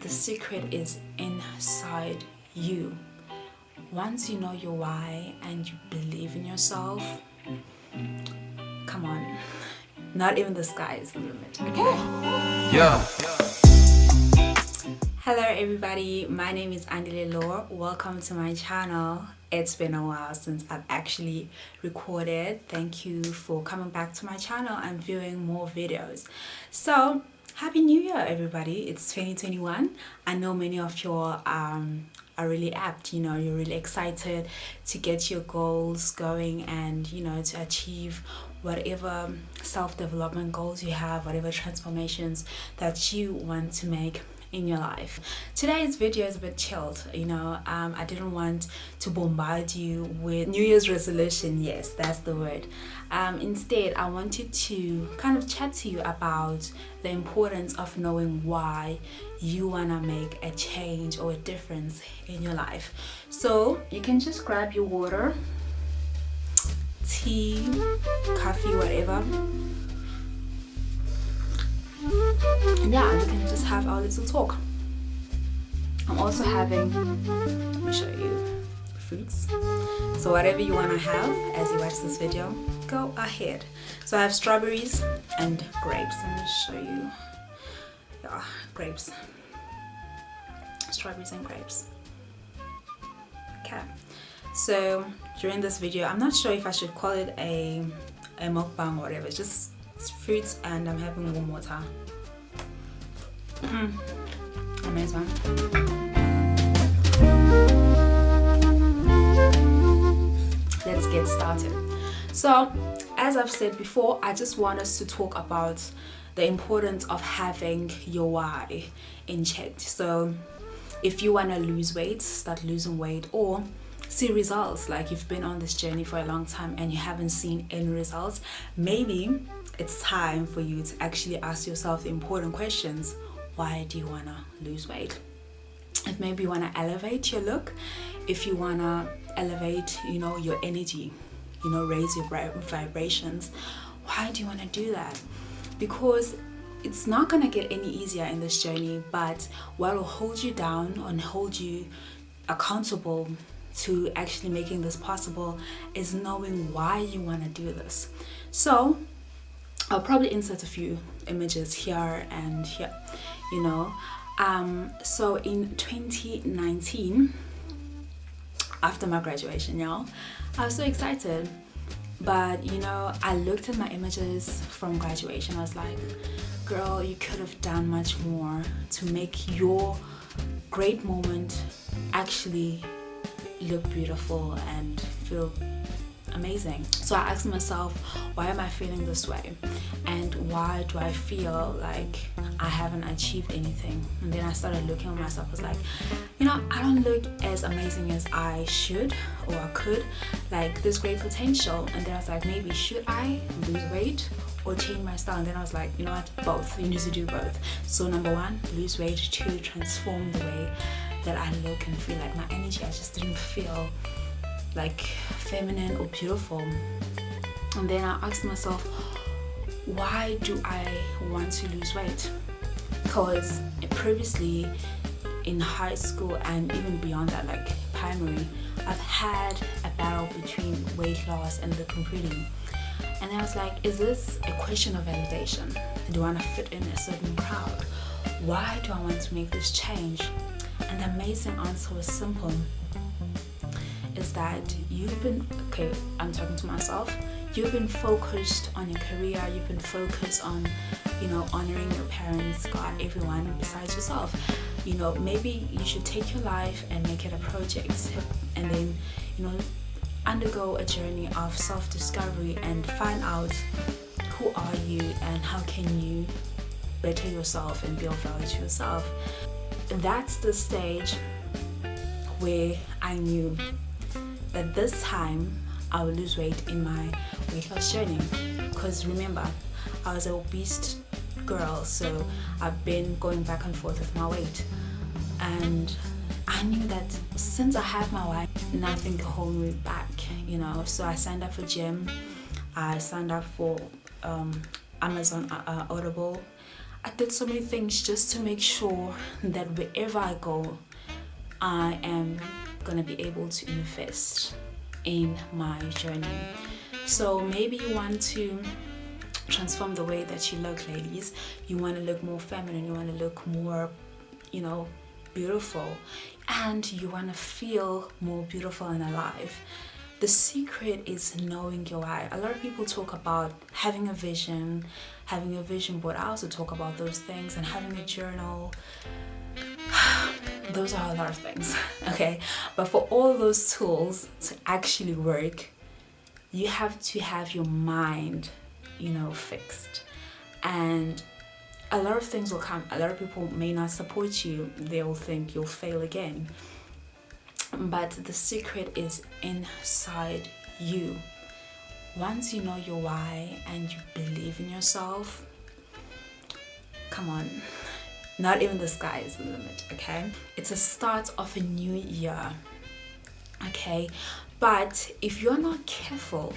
The secret is inside you. Once you know your why and you believe in yourself, come on, not even the sky is the limit, okay? Yeah. Hello everybody, my name is Andile Lore. Welcome to my channel. It's been a while since I've actually recorded. Thank you for coming back to my channel and viewing more videos. So Happy New Year everybody. It's 2021. I know many of you are really apt, you're really excited to get your goals going and to achieve whatever self-development goals you have, whatever transformations that you want to make in your life. Today's video is a bit chilled, I didn't want to bombard you with New Year's resolution. Yes, that's the word. Instead, I wanted to kind of chat to you about the importance of knowing why you want to make a change or a difference in your life. So you can just grab your water, tea, coffee, whatever, and yeah, we can just have our little talk. I'm also having, let me show you, fruits. So whatever you want to have as you watch this video, go ahead. So I have strawberries and grapes. Let me show you. Yeah, grapes. Strawberries and grapes. Okay. So during this video, I'm not sure if I should call it a mukbang or whatever. It's just fruits and I'm having warm water. Amazing. Let's get started. So as I've said before, I just want us to talk about the importance of having your why in check. So if you want to lose weight, start losing weight, or see results, like you've been on this journey for a long time and you haven't seen any results, maybe it's time for you to actually ask yourself the important questions. Why do you want to lose weight? If maybe you want to elevate your look, if you want to elevate your energy, raise your vibrations, why do you want to do that? Because it's not going to get any easier in this journey, but what will hold you down and hold you accountable to actually making this possible is knowing why you want to do this. So I'll probably insert a few images here and here, so in 2019, after my graduation, I was so excited. But I looked at my images from graduation. I was like, girl, you could have done much more to make your great moment actually look beautiful and feel amazing. So I asked myself, why am I feeling this way? And why do I feel like I haven't achieved anything? And then I started looking at myself. I was like, I don't look as amazing as I should or I could. Like, there's great potential. And then I was like, maybe should I lose weight or change my style? And then I was like, you know what, both. You need to do both. So number one, lose weight. Two, transform the way that I look and feel. Like my energy, I just didn't feel like feminine or beautiful. And then I asked myself, why do I want to lose weight? Because previously in high school and even beyond that, like primary, I've had a battle between weight loss and looking pretty. And I was like, is this a question of validation? Do I want to fit in a certain crowd? Why do I want to make this change? And the amazing answer was simple. Is that you've been, I'm talking to myself, you've been focused on your career, you've been focused on, honoring your parents, God, everyone besides yourself. Maybe you should take your life and make it a project and then, undergo a journey of self-discovery and find out who are you and how can you better yourself and build value to yourself. That's the stage where I knew that this time I will lose weight in my weight loss journey. Because remember, I was an obese girl, so I've been going back and forth with my weight. And I knew that since I have my why, nothing can hold me back, So I signed up for gym, I signed up for Amazon Audible, I did so many things just to make sure that wherever I go, I am gonna be able to invest in my journey. So maybe you want to transform the way that you look, ladies. You want to look more feminine, you want to look more, beautiful, and you want to feel more beautiful and alive. The secret is knowing your why. A lot of people talk about having a vision board. I also talk about those things, and having a journal. Those are a lot of things, okay? But for all those tools to actually work, you have to have your mind, fixed. And a lot of things will come. A lot of people may not support you. They will think you'll fail again. But the secret is inside you. Once you know your why and you believe in yourself, come on, not even the sky is the limit, okay? It's a start of a new year, okay? But if you're not careful,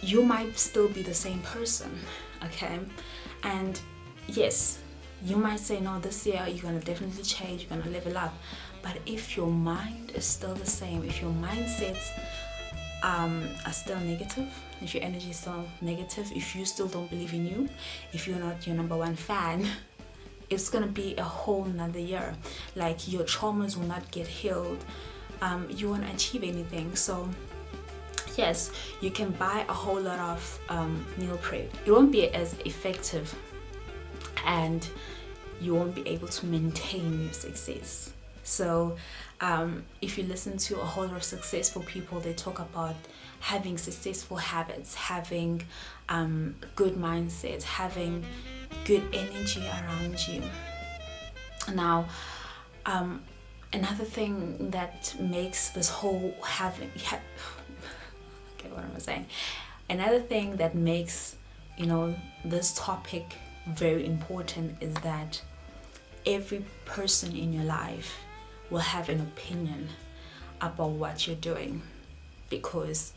you might still be the same person, okay? And yes, you might say, no, this year you're gonna definitely change, you're gonna level up. But if your mind is still the same, if your mindsets are still negative, if your energy is still negative, if you still don't believe in you, if you're not your number one fan, it's gonna be a whole nother year. Like, your traumas will not get healed. You won't achieve anything. So yes, you can buy a whole lot of meal prep. It won't be as effective, and you won't be able to maintain your success. So if you listen to a whole lot of successful people, they talk about having successful habits, having good mindset, having good energy around you. Now, another thing that makes this whole what am I saying? Another thing that makes, this topic very important is that every person in your life will have an opinion about what you're doing, because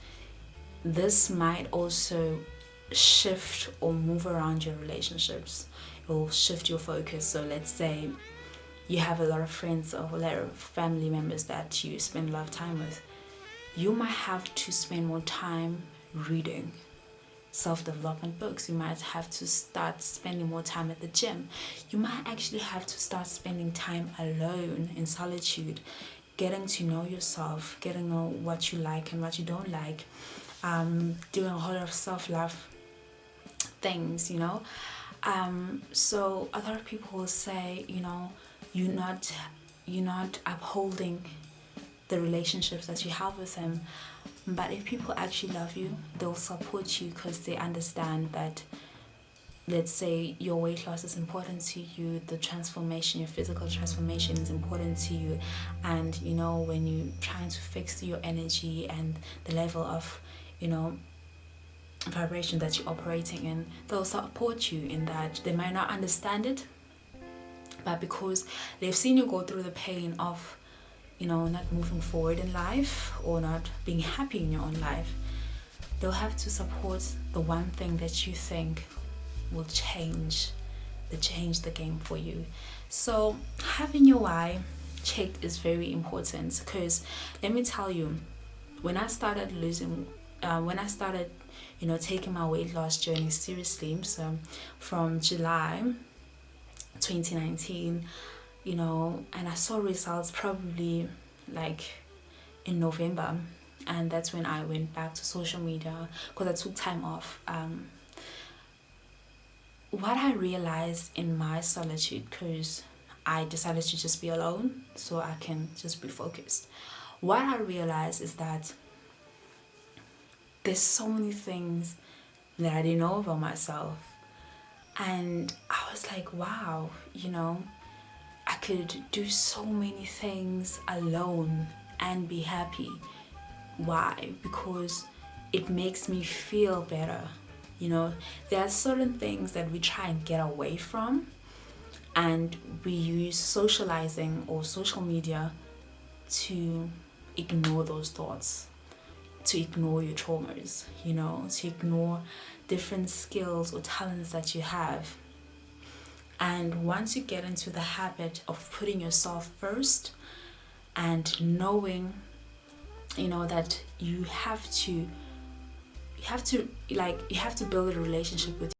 this might also shift or move around your relationships. It will shift your focus. So let's say you have a lot of friends or a lot of family members that you spend a lot of time with. You might have to spend more time reading self-development books. You might have to start spending more time at the gym. You might actually have to start spending time alone in solitude, getting to know yourself, getting to know what you like and what you don't like, doing a whole lot of self-love things, So a lot of people will say, you're not upholding the relationships that you have with them. But if people actually love you, they'll support you, because they understand that, let's say your weight loss is important to you, the transformation, your physical transformation is important to you, and when you're trying to fix your energy and the level of vibration that you're operating in, they'll support you in that. They might not understand it, but because they've seen you go through the pain of not moving forward in life or not being happy in your own life, they'll have to support the one thing that you think will change the game for you. So having your why checked is very important, because let me tell you, when I started taking my weight loss journey seriously, so from July 2019, and I saw results probably like in November, and that's when I went back to social media, because I took time off. What I realized in my solitude, because I decided to just be alone so I can just be focused, what I realized is that there's so many things that I didn't know about myself, and I was like, wow, I could do so many things alone and be happy. Why? Because it makes me feel better. There are certain things that we try and get away from, and we use socializing or social media to ignore those thoughts. to ignore your traumas, you know, to ignore different skills or talents that you have. And once you get into the habit of putting yourself first and knowing, you know, that you have to build a relationship with